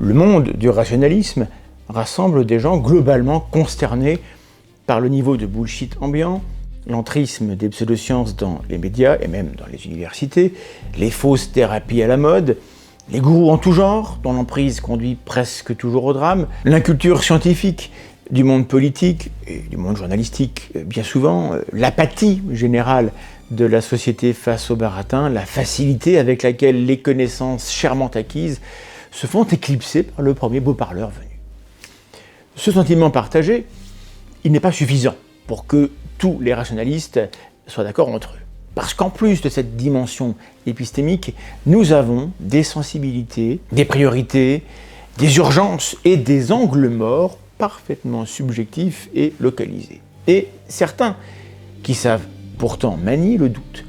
Le monde du rationalisme rassemble des gens globalement consternés par le niveau de bullshit ambiant, l'entrisme des pseudosciences dans les médias et même dans les universités, les fausses thérapies à la mode, les gourous en tout genre, dont l'emprise conduit presque toujours au drame, l'inculture scientifique du monde politique et du monde journalistique bien souvent, l'apathie générale de la société face au baratin, la facilité avec laquelle les connaissances chèrement acquises se font éclipser par le premier beau parleur venu. Ce sentiment partagé, il n'est pas suffisant pour que tous les rationalistes soient d'accord entre eux. Parce qu'en plus de cette dimension épistémique, nous avons des sensibilités, des priorités, des urgences et des angles morts parfaitement subjectifs et localisés. Et certains qui savent pourtant manier le doute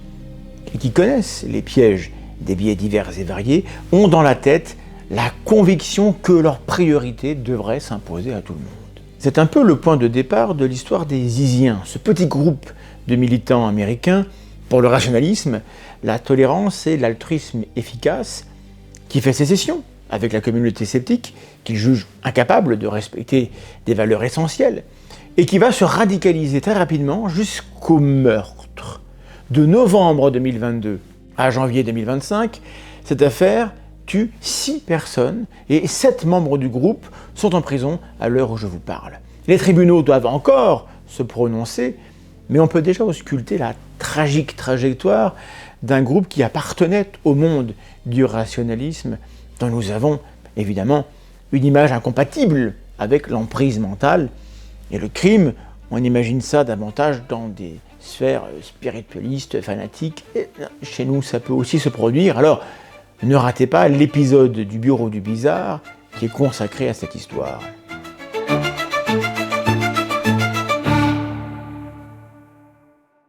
et qui connaissent les pièges des biais divers et variés ont dans la tête la conviction que leur priorité devrait s'imposer à tout le monde. C'est un peu le point de départ de l'histoire des Ziziens, ce petit groupe de militants américains pour le rationalisme, la tolérance et l'altruisme efficace qui fait sécession avec la communauté sceptique, qu'ils jugent incapable de respecter des valeurs essentielles, et qui va se radicaliser très rapidement jusqu'au meurtre. De novembre 2022 à janvier 2025, cette affaire tue 6 personnes et 7 membres du groupe sont en prison à l'heure où je vous parle. Les tribunaux doivent encore se prononcer, mais on peut déjà ausculter la tragique trajectoire d'un groupe qui appartenait au monde du rationalisme, dont nous avons évidemment une image incompatible avec l'emprise mentale. Et le crime, on imagine ça davantage dans des sphères spiritualistes, fanatiques, et chez nous ça peut aussi se produire. Alors, ne ratez pas l'épisode du Bureau du Bizarre qui est consacré à cette histoire.